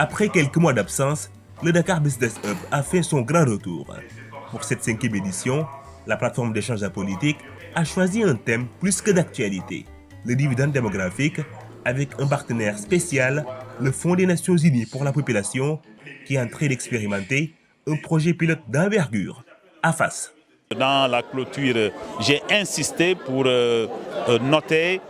Après quelques mois d'absence, le Dakar Business Hub a fait son grand retour. Pour cette 5e édition, la plateforme d'échange politique a choisi un thème plus que d'actualité, le dividende démographique, avec un partenaire spécial, le Fonds des Nations Unies pour la population, qui est en train d'expérimenter un projet pilote d'envergure, AFAS. Dans la clôture, j'ai insisté pour noter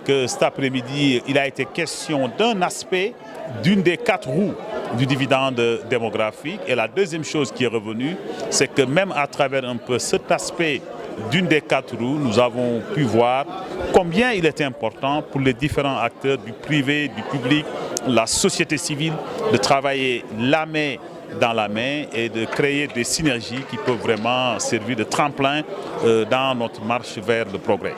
que cet après-midi, il a été question d'un aspect d'une des 4 roues du dividende démographique. Et la deuxième chose qui est revenue, c'est que même à travers un peu cet aspect d'une des 4 roues, nous avons pu voir combien il est important pour les différents acteurs du privé, du public, la société civile, de travailler la main dans la main et de créer des synergies qui peuvent vraiment servir de tremplin dans notre marche vers le progrès.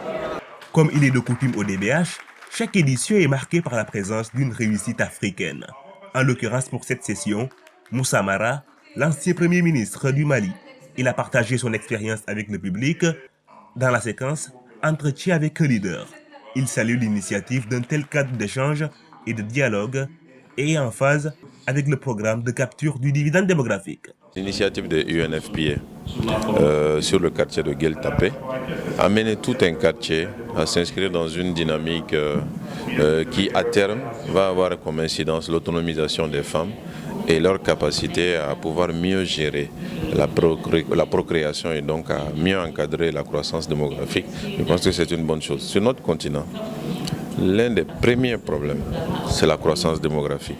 Comme il est de coutume au DBH, chaque édition est marquée par la présence d'une réussite africaine. En l'occurrence pour cette session, Moussa Mara, l'ancien Premier ministre du Mali, il a partagé son expérience avec le public. Dans la séquence, entretien avec un leader. Il salue l'initiative d'un tel cadre d'échange et de dialogue et est en phase avec le programme de capture du dividende démographique. L'initiative de UNFPA sur le quartier de Gueltapé a mené tout un quartier à s'inscrire dans une dynamique qui, à terme, va avoir comme incidence l'autonomisation des femmes et leur capacité à pouvoir mieux gérer la procréation et donc à mieux encadrer la croissance démographique. Je pense que c'est une bonne chose. Sur notre continent, l'un des premiers problèmes, c'est la croissance démographique.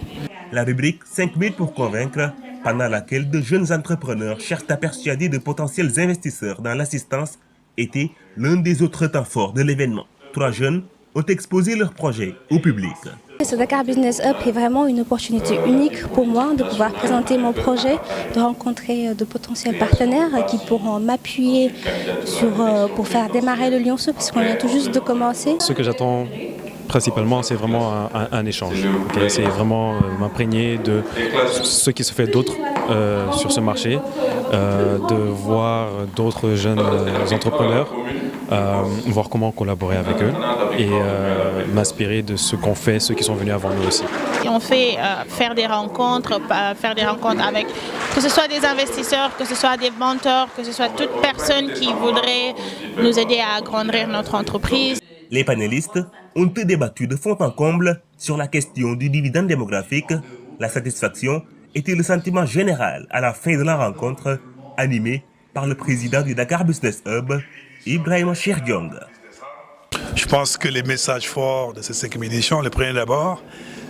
La rubrique 5 minutes pour convaincre, pendant laquelle de jeunes entrepreneurs cherchent à persuader de potentiels investisseurs dans l'assistance, était l'un des autres temps forts de l'événement. 3 jeunes ont exposé leurs projets au public. Ce Dakar Business Hub est vraiment une opportunité unique pour moi de pouvoir présenter mon projet, de rencontrer de potentiels partenaires qui pourront m'appuyer pour faire démarrer le Lionceau, parce qu'on vient tout juste de commencer. Ce que j'attends principalement, c'est vraiment un échange. Okay, c'est vraiment m'imprégner de ce qui se fait d'autre sur ce marché, de voir d'autres jeunes entrepreneurs, voir comment collaborer avec eux et m'inspirer de ce qu'ont fait ceux qui sont venus avant nous aussi. Et on fait faire des rencontres avec, que ce soit des investisseurs, que ce soit des mentors, que ce soit toute personne qui voudrait nous aider à agrandir notre entreprise. Les panélistes ont débattu de fond en comble sur la question du dividende démographique. La satisfaction était le sentiment général à la fin de la rencontre, animée par le président du Dakar Business Hub, Ibrahima Cherdiong. Je pense que les messages forts de cette 5e édition, le premier d'abord,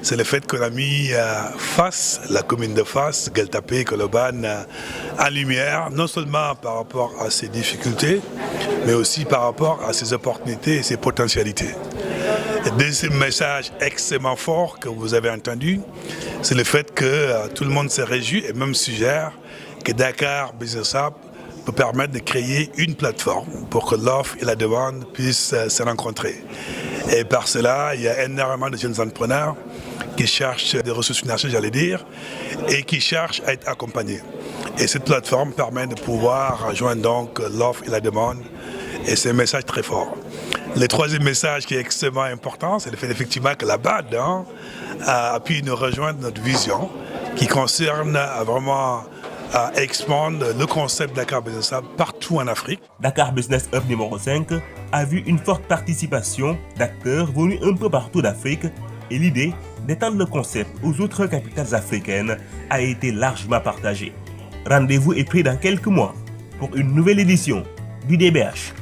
c'est le fait qu'on a mis Fas, la commune de Fas, Gueltapé, Colobane, en lumière, non seulement par rapport à ses difficultés, mais aussi par rapport à ses opportunités et ses potentialités. Le deuxième message extrêmement fort que vous avez entendu, c'est le fait que tout le monde se réjouit et même suggère que Dakar Business Hub peut permettre de créer une plateforme pour que l'offre et la demande puissent se rencontrer. Et par cela, il y a énormément de jeunes entrepreneurs qui cherchent des ressources financières, j'allais dire, et qui cherchent à être accompagnés. Et cette plateforme permet de pouvoir rejoindre donc l'offre et la demande, et c'est un message très fort. Le troisième message qui est extrêmement important, c'est le fait effectivement que la BAD a pu nous rejoindre notre vision qui concerne vraiment à expandre le concept Dakar Business Hub partout en Afrique. Dakar Business Hub numéro 5 a vu une forte participation d'acteurs venus un peu partout d'Afrique et l'idée d'étendre le concept aux autres capitales africaines a été largement partagée. Rendez-vous est pris dans quelques mois pour une nouvelle édition du DBH.